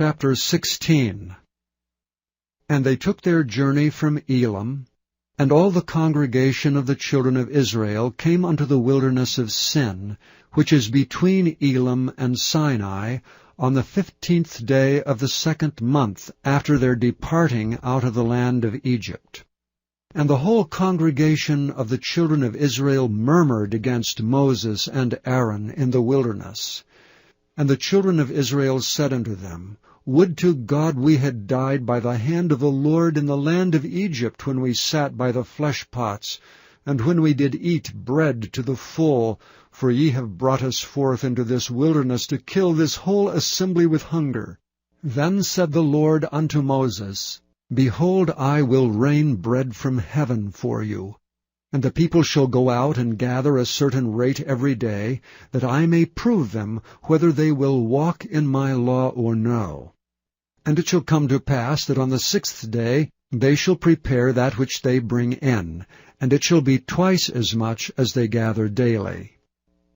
Chapter 16. And they took their journey from Elim, and all the congregation of the children of Israel came unto the wilderness of Sin, which is between Elim and Sinai, on the 15th day of the 2nd month after their departing out of the land of Egypt. And the whole congregation of the children of Israel murmured against Moses and Aaron in the wilderness. And the children of Israel said unto them, Would to God we had died by the hand of the Lord in the land of Egypt, when we sat by the flesh pots, and when we did eat bread to the full, for ye have brought us forth into this wilderness to kill this whole assembly with hunger. Then said the Lord unto Moses, Behold, I will rain bread from heaven for you, and the people shall go out and gather a certain rate every day, that I may prove them whether they will walk in my law or no. And it shall come to pass that on the 6th day they shall prepare that which they bring in, and it shall be twice as much as they gather daily.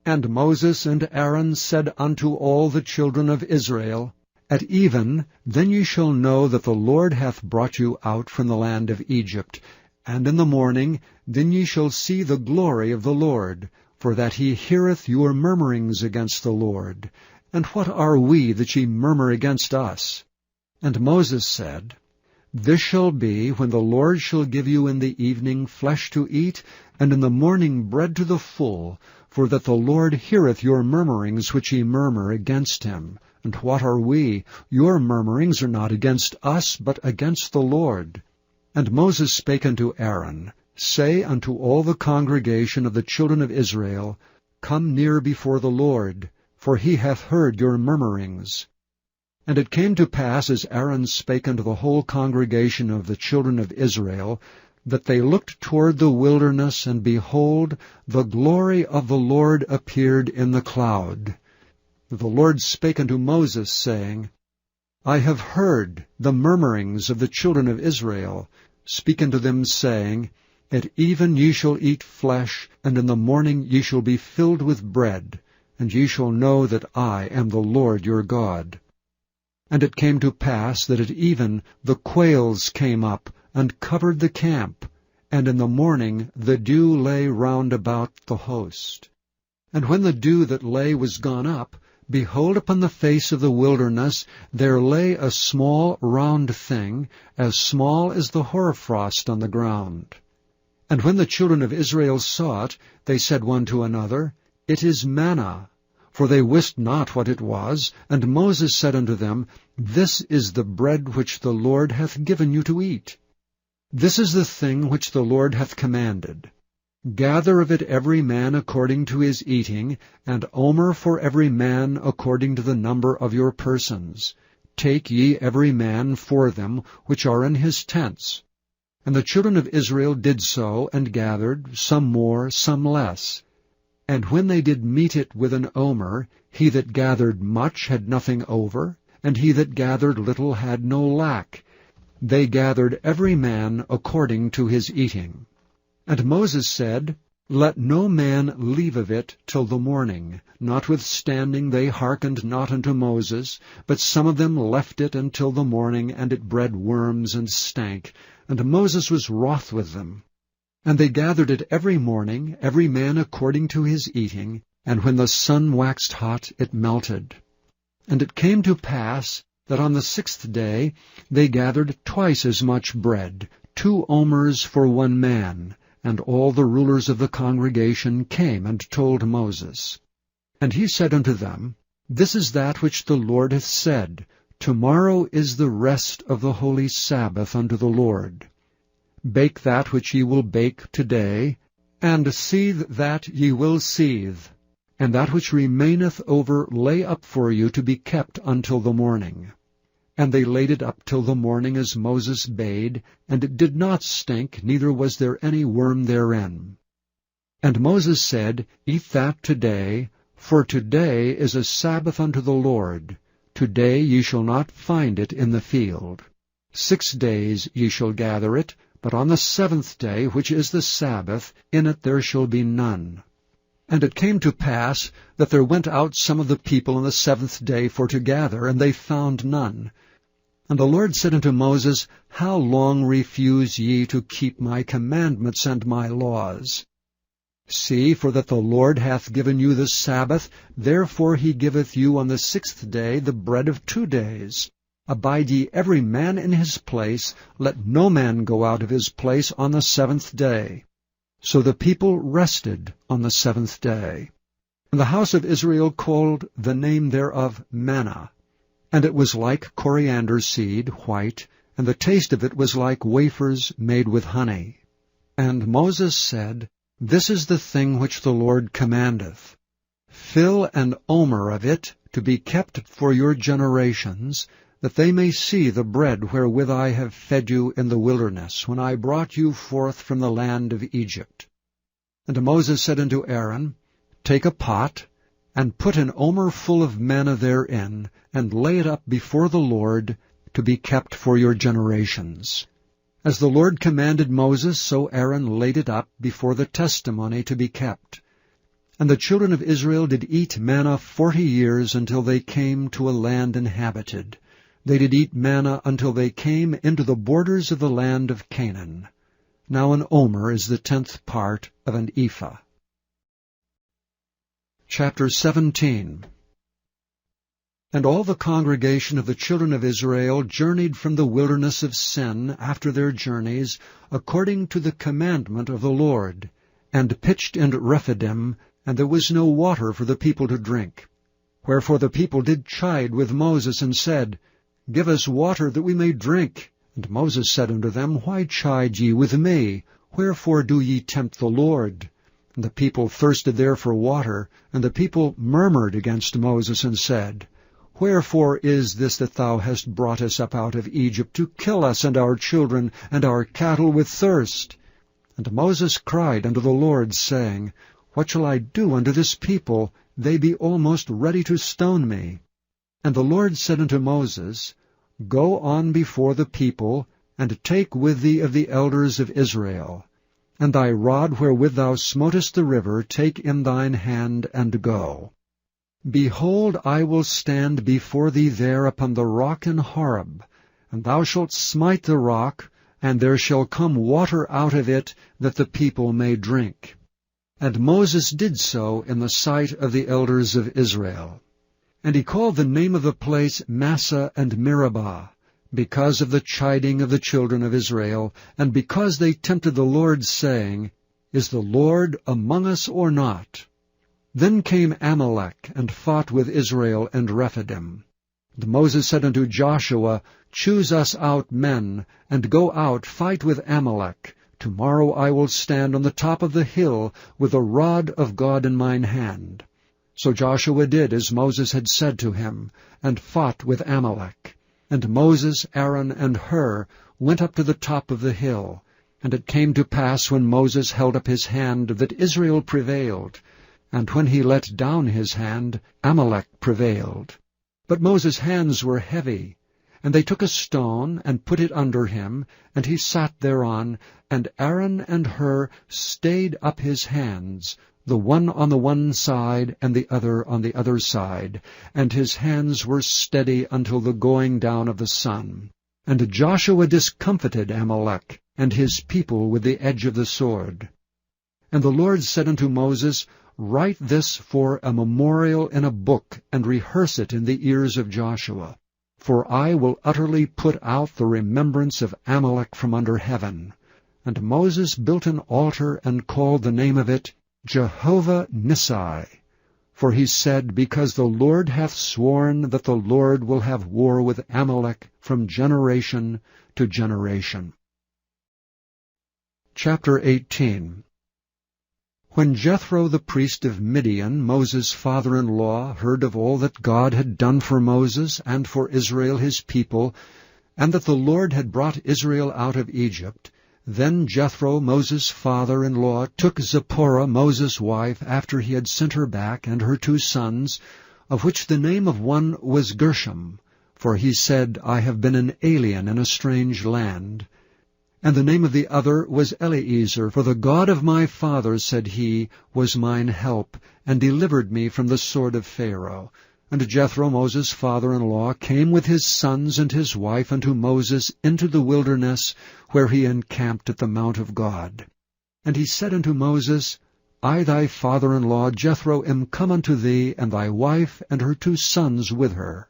And Moses and Aaron said unto all the children of Israel, At even, then ye shall know that the Lord hath brought you out from the land of Egypt, and in the morning then ye shall see the glory of the Lord, for that he heareth your murmurings against the Lord. And what are we that ye murmur against us? And Moses said, This shall be, when the Lord shall give you in the evening flesh to eat, and in the morning bread to the full, for that the Lord heareth your murmurings which ye murmur against him. And what are we? Your murmurings are not against us, but against the Lord. And Moses spake unto Aaron, Say unto all the congregation of the children of Israel, Come near before the Lord, for he hath heard your murmurings. And it came to pass, as Aaron spake unto the whole congregation of the children of Israel, that they looked toward the wilderness, and behold, the glory of the Lord appeared in the cloud. The Lord spake unto Moses, saying, I have heard the murmurings of the children of Israel. Speak unto them, saying, At even ye shall eat flesh, and in the morning ye shall be filled with bread, and ye shall know that I am the Lord your God. And it came to pass that at even the quails came up, and covered the camp, and in the morning the dew lay round about the host. And when the dew that lay was gone up, behold, upon the face of the wilderness there lay a small round thing, as small as the hoarfrost on the ground. And when the children of Israel saw it, they said one to another, It is manna. For they wist not what it was. And Moses said unto them, This is the bread which the Lord hath given you to eat. This is the thing which the Lord hath commanded. Gather of it every man according to his eating, and omer for every man according to the number of your persons. Take ye every man for them which are in his tents. And the children of Israel did so, and gathered, some more, some less. And when they did meet it with an omer, he that gathered much had nothing over, and he that gathered little had no lack. They gathered every man according to his eating. And Moses said, Let no man leave of it till the morning. Notwithstanding they hearkened not unto Moses, but some of them left it until the morning, and it bred worms and stank. And Moses was wroth with them. And they gathered it every morning, every man according to his eating, and when the sun waxed hot, it melted. And it came to pass that on the 6th day they gathered twice as much bread, 2 omers for one man. And all the rulers of the congregation came and told Moses. And he said unto them, This is that which the Lord hath said, Tomorrow is the rest of the holy Sabbath unto the Lord. Bake that which ye will bake today, and seethe that ye will seethe, and that which remaineth over lay up for you to be kept until the morning. And they laid it up till the morning, as Moses bade, and it did not stink, neither was there any worm therein. And Moses said, Eat that today, for today is a Sabbath unto the Lord. Today ye shall not find it in the field. 6 days ye shall gather it, but on the 7th day, which is the Sabbath, in it there shall be none. And it came to pass that there went out some of the people on the 7th day for to gather, and they found none. And the Lord said unto Moses, How long refuse ye to keep my commandments and my laws? See, for that the Lord hath given you the Sabbath, therefore he giveth you on the 6th day the bread of 2 days. Abide ye every man in his place, let no man go out of his place on the 7th day. So the people rested on the 7th day. And the house of Israel called the name thereof manna. And it was like coriander seed, white, and the taste of it was like wafers made with honey. And Moses said, This is the thing which the Lord commandeth. Fill an omer of it to be kept for your generations, that they may see the bread wherewith I have fed you in the wilderness, when I brought you forth from the land of Egypt. And Moses said unto Aaron, Take a pot, and put an omer full of manna therein, and lay it up before the Lord, to be kept for your generations. As the Lord commanded Moses, so Aaron laid it up before the testimony to be kept. And the children of Israel did eat manna 40 years, until they came to a land inhabited. They did eat manna until they came into the borders of the land of Canaan. Now an omer is the 10th part of an ephah. Chapter 17. And all the congregation of the children of Israel journeyed from the wilderness of Sin after their journeys, according to the commandment of the Lord, and pitched in Rephidim, and there was no water for the people to drink. Wherefore the people did chide with Moses, and said, Give us water that we may drink. And Moses said unto them, Why chide ye with me? Wherefore do ye tempt the Lord? And the people thirsted there for water, and the people murmured against Moses, and said, Wherefore is this that thou hast brought us up out of Egypt, to kill us and our children and our cattle with thirst? And Moses cried unto the Lord, saying, What shall I do unto this people? They be almost ready to stone me. And the Lord said unto Moses, Go on before the people, and take with thee of the elders of Israel. And thy rod wherewith thou smotest the river take in thine hand, and go. Behold, I will stand before thee there upon the rock in Horeb, and thou shalt smite the rock, and there shall come water out of it, that the people may drink. And Moses did so in the sight of the elders of Israel. And he called the name of the place Massah and Meribah, because of the chiding of the children of Israel, and because they tempted the Lord, saying, Is the Lord among us or not? Then came Amalek, and fought with Israel and Rephidim. And Moses said unto Joshua, Choose us out men, and go out, fight with Amalek. Tomorrow I will stand on the top of the hill, with the rod of God in mine hand. So Joshua did as Moses had said to him, and fought with Amalek. And Moses, Aaron, and Hur went up to the top of the hill. And it came to pass, when Moses held up his hand, that Israel prevailed. And when he let down his hand, Amalek prevailed. But Moses' hands were heavy. And they took a stone, and put it under him, and he sat thereon, and Aaron and Hur stayed up his hands, the one on the one side, and the other on the other side, and his hands were steady until the going down of the sun. And Joshua discomfited Amalek, and his people with the edge of the sword. And the Lord said unto Moses, Write this for a memorial in a book, and rehearse it in the ears of Joshua. For I will utterly put out the remembrance of Amalek from under heaven. And Moses built an altar, and called the name of it Jehovah Nissi. For he said, Because the Lord hath sworn that the Lord will have war with Amalek from generation to generation. Chapter 18. When Jethro the priest of Midian, Moses' father-in-law, heard of all that God had done for Moses and for Israel his people, and that the Lord had brought Israel out of Egypt, then Jethro, Moses' father-in-law, took Zipporah, Moses' wife, after he had sent her back, and her 2 sons, of which the name of one was Gershom, for he said, I have been an alien in a strange land. And the name of the other was Eliezer, for the God of my father, said he, was mine help, and delivered me from the sword of Pharaoh. And Jethro, Moses' father-in-law, came with his sons and his wife unto Moses into the wilderness, where he encamped at the mount of God. And he said unto Moses, I thy father-in-law Jethro am come unto thee, and thy wife and her 2 sons with her.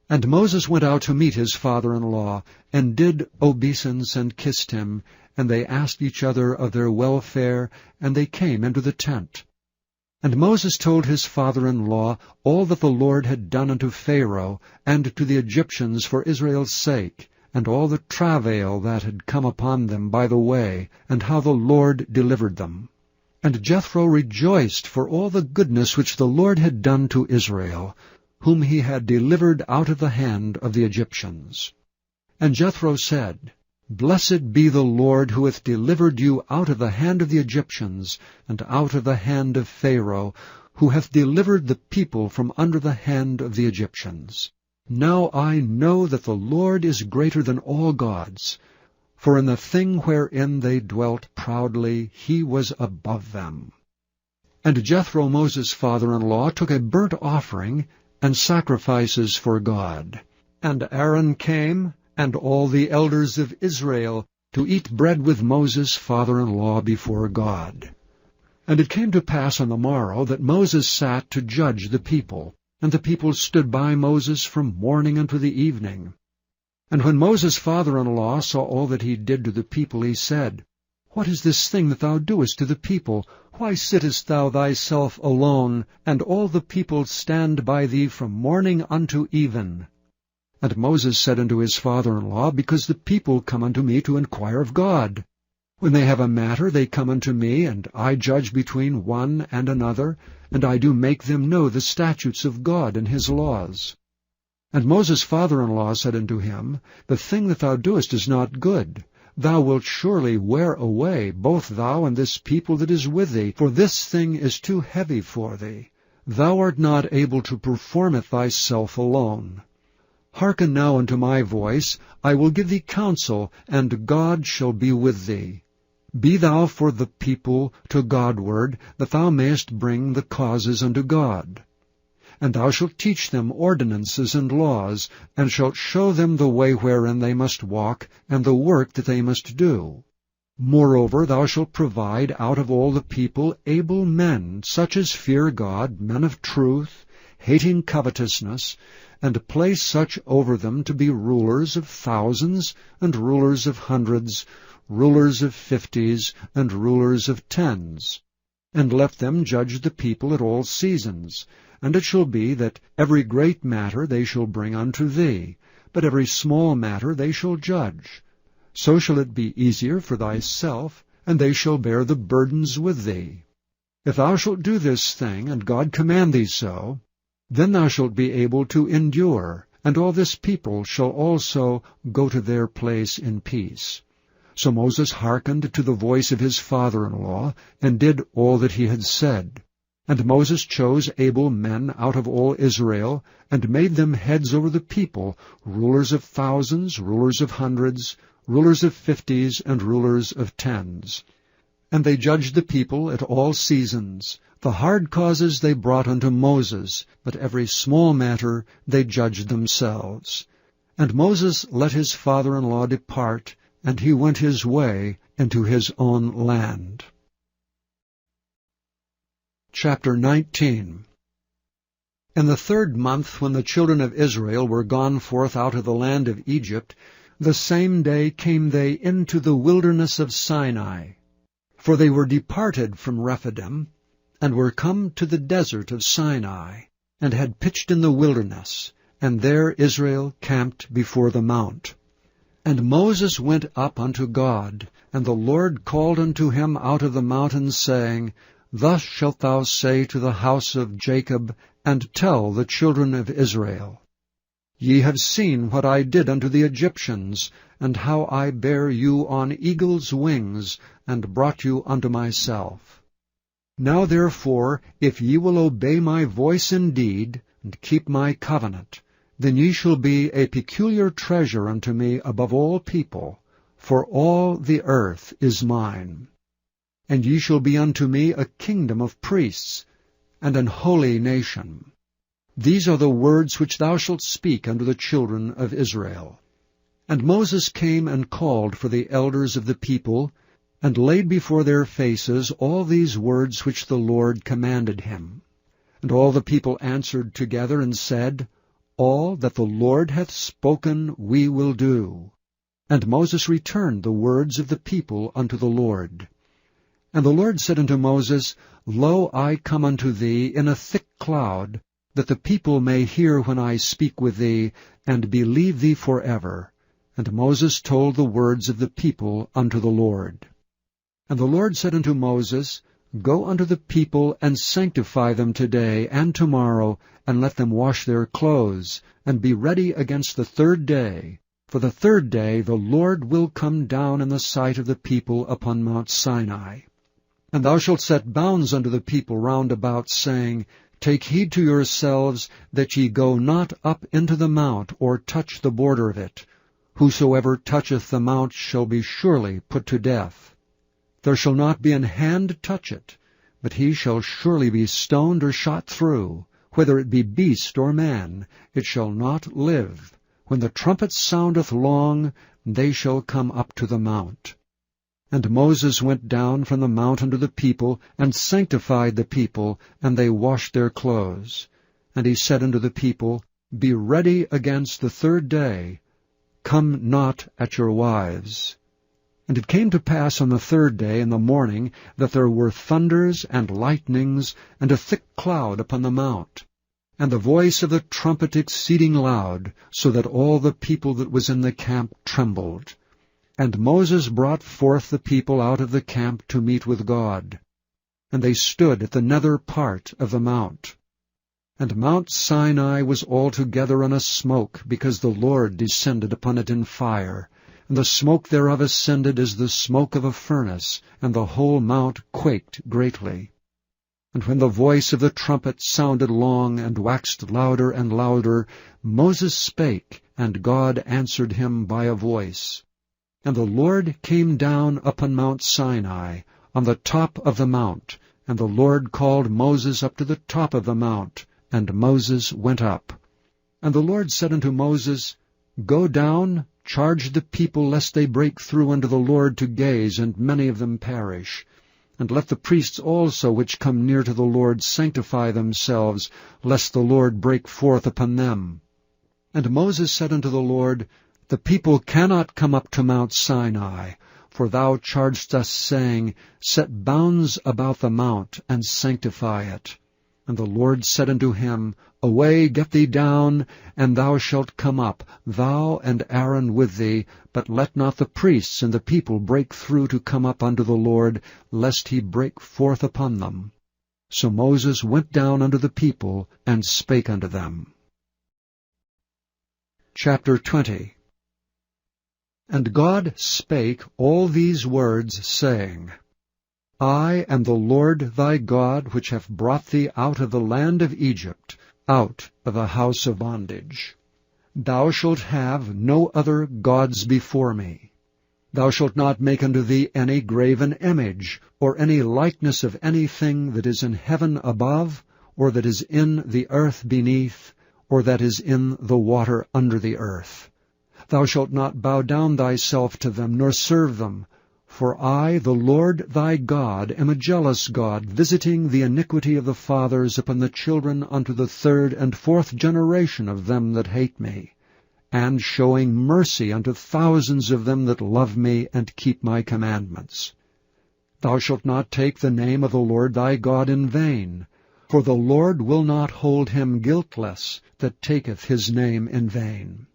And Moses went out to meet his father-in-law, and did obeisance and kissed him, and they asked each other of their welfare, and they came into the tent. And Moses told his father-in-law all that the Lord had done unto Pharaoh, and to the Egyptians for Israel's sake, and all the travail that had come upon them by the way, and how the Lord delivered them. And Jethro rejoiced for all the goodness which the Lord had done to Israel, whom he had delivered out of the hand of the Egyptians. And Jethro said, Blessed be the Lord, who hath delivered you out of the hand of the Egyptians, and out of the hand of Pharaoh, who hath delivered the people from under the hand of the Egyptians. Now I know that the Lord is greater than all gods, for in the thing wherein they dwelt proudly he was above them. And Jethro, Moses' father-in-law, took a burnt offering and sacrifices for God. And Aaron came, and all the elders of Israel, to eat bread with Moses' father-in-law before God. And it came to pass on the morrow that Moses sat to judge the people, and the people stood by Moses from morning unto the evening. And when Moses' father-in-law saw all that he did to the people, he said, What is this thing that thou doest to the people? Why sittest thou thyself alone, and all the people stand by thee from morning unto even? And Moses said unto his father-in-law, Because the people come unto me to inquire of God. When they have a matter, they come unto me, and I judge between one and another, and I do make them know the statutes of God and his laws. And Moses' father-in-law said unto him, The thing that thou doest is not good. Thou wilt surely wear away, both thou and this people that is with thee, for this thing is too heavy for thee. Thou art not able to perform it thyself alone. Hearken now unto my voice, I will give thee counsel, and God shall be with thee. Be thou for the people to Godward, that thou mayest bring the causes unto God. And thou shalt teach them ordinances and laws, and shalt show them the way wherein they must walk, and the work that they must do. Moreover, thou shalt provide out of all the people able men, such as fear God, men of truth, hating covetousness, and place such over them to be rulers of thousands, and rulers of hundreds, rulers of 50s, and rulers of 10s. And let them judge the people at all seasons. And it shall be that every great matter they shall bring unto thee, but every small matter they shall judge. So shall it be easier for thyself, and they shall bear the burdens with thee. If thou shalt do this thing, and God command thee so, then thou shalt be able to endure, and all this people shall also go to their place in peace. So Moses hearkened to the voice of his father-in-law, and did all that he had said. And Moses chose able men out of all Israel, and made them heads over the people, rulers of thousands, rulers of hundreds, rulers of 50s, and rulers of 10s. And they judged the people at all seasons. The hard causes they brought unto Moses, but every small matter they judged themselves. And Moses let his father-in-law depart, and he went his way into his own land. Chapter 19. In the 3rd month, when the children of Israel were gone forth out of the land of Egypt, the same day came they into the wilderness of Sinai. For they were departed from Rephidim, and were come to the desert of Sinai, and had pitched in the wilderness, and there Israel camped before the mount. And Moses went up unto God, and the Lord called unto him out of the mountain, saying, Thus shalt thou say to the house of Jacob, and tell the children of Israel, Ye have seen what I did unto the Egyptians, and how I bare you on eagle's wings, and brought you unto myself. Now therefore, if ye will obey my voice indeed, and keep my covenant, then ye shall be a peculiar treasure unto me above all people, for all the earth is mine. And ye shall be unto me a kingdom of priests, and an holy nation. These are the words which thou shalt speak unto the children of Israel. And Moses came and called for the elders of the people, and laid before their faces all these words which the Lord commanded him. And all the people answered together and said, All that the Lord hath spoken we will do. And Moses returned the words of the people unto the Lord. And the Lord said unto Moses, Lo, I come unto thee in a thick cloud, that the people may hear when I speak with thee, and believe thee forever. And Moses told the words of the people unto the Lord. And the Lord said unto Moses, Go unto the people, and sanctify them today and tomorrow, and let them wash their clothes, and be ready against the third day. For the third day the Lord will come down in the sight of the people upon Mount Sinai. And thou shalt set bounds unto the people round about, saying, Take heed to yourselves, that ye go not up into the mount, or touch the border of it. Whosoever toucheth the mount shall be surely put to death. There shall not be an hand touch it, but he shall surely be stoned or shot through. Whether it be beast or man, it shall not live. When the trumpet soundeth long, they shall come up to the mount. And Moses went down from the mount unto the people, and sanctified the people, and they washed their clothes. And he said unto the people, Be ready against the third day, come not at your wives. And it came to pass on the third day in the morning, that there were thunders and lightnings, and a thick cloud upon the mount, and the voice of the trumpet exceeding loud, so that all the people that was in the camp trembled. And Moses brought forth the people out of the camp to meet with God. And they stood at the nether part of the mount. And Mount Sinai was altogether on a smoke, because the Lord descended upon it in fire. And the smoke thereof ascended as the smoke of a furnace, and the whole mount quaked greatly. And when the voice of the trumpet sounded long, and waxed louder and louder, Moses spake, and God answered him by a voice. And the Lord came down upon Mount Sinai, on the top of the mount, and the Lord called Moses up to the top of the mount, and Moses went up. And the Lord said unto Moses, Go down, charge the people, lest they break through unto the Lord to gaze, and many of them perish. And let the priests also which come near to the Lord sanctify themselves, lest the Lord break forth upon them. And Moses said unto the Lord, The people cannot come up to Mount Sinai, for thou chargedst us, saying, Set bounds about the mount, and sanctify it. And the Lord said unto him, Away, get thee down, and thou shalt come up, thou and Aaron with thee, but let not the priests and the people break through to come up unto the Lord, lest he break forth upon them. So Moses went down unto the people, and spake unto them. Chapter 20. And God spake all these words, saying, I am the Lord thy God, which hath brought thee out of the land of Egypt, out of the house of bondage. Thou shalt have no other gods before me. Thou shalt not make unto thee any graven image, or any likeness of anything that is in heaven above, or that is in the earth beneath, or that is in the water under the earth. Thou shalt not bow down thyself to them, nor serve them. For I, the Lord thy God, am a jealous God, visiting the iniquity of the fathers upon the children unto the third and fourth generation of them that hate me, and showing mercy unto thousands of them that love me and keep my commandments. Thou shalt not take the name of the Lord thy God in vain, for the Lord will not hold him guiltless that taketh his name in vain.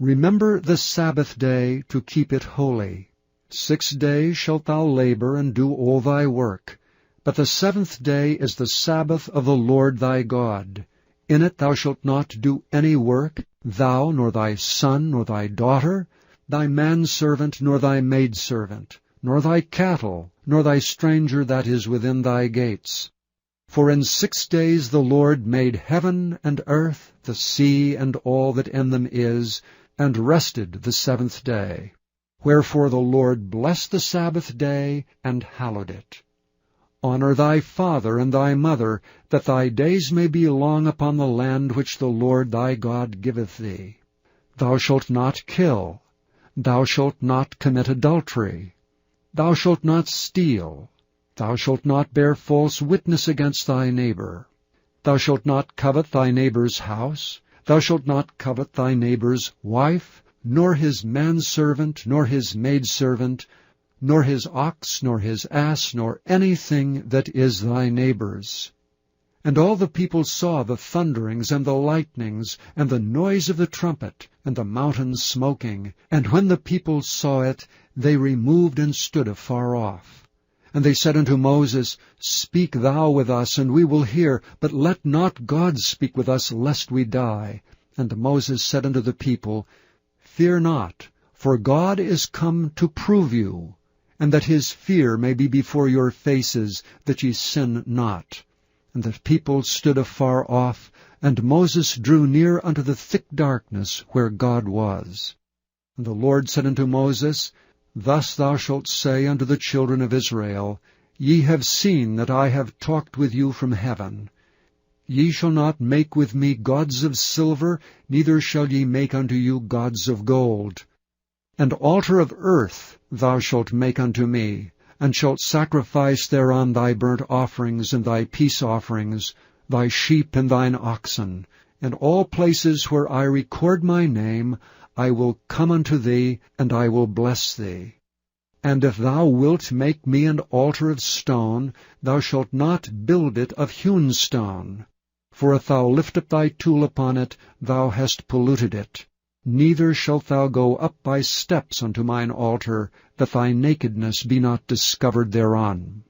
Remember the Sabbath day to keep it holy. 6 days shalt thou labor and do all thy work. But the 7th day is the Sabbath of the Lord thy God. In it thou shalt not do any work, thou, nor thy son, nor thy daughter, thy manservant, nor thy maidservant, nor thy cattle, nor thy stranger that is within thy gates. For in 6 days the Lord made heaven and earth, the sea, and all that in them is, and rested the 7th day. Wherefore the Lord blessed the Sabbath day, and hallowed it. Honor thy father and thy mother, that thy days may be long upon the land which the Lord thy God giveth thee. Thou shalt not kill. Thou shalt not commit adultery. Thou shalt not steal. Thou shalt not bear false witness against thy neighbor. Thou shalt not covet thy neighbor's house. Thou shalt not covet thy neighbor's wife, nor his manservant, nor his maidservant, nor his ox, nor his ass, nor anything that is thy neighbor's. And all the people saw the thunderings and the lightnings, and the noise of the trumpet, and the mountains smoking. And when the people saw it, they removed and stood afar off. And they said unto Moses, Speak thou with us, and we will hear, but let not God speak with us, lest we die. And Moses said unto the people, Fear not, for God is come to prove you, and that his fear may be before your faces, that ye sin not. And the people stood afar off, and Moses drew near unto the thick darkness where God was. And the Lord said unto Moses, Thus thou shalt say unto the children of Israel, Ye have seen that I have talked with you from heaven. Ye shall not make with me gods of silver, neither shall ye make unto you gods of gold. An altar of earth thou shalt make unto me, and shalt sacrifice thereon thy burnt offerings and thy peace offerings, thy sheep and thine oxen. And all places where I record my name, I will come unto thee, and I will bless thee. And if thou wilt make me an altar of stone, thou shalt not build it of hewn stone. For if thou lift up thy tool upon it, thou hast polluted it. Neither shalt thou go up by steps unto mine altar, that thy nakedness be not discovered thereon.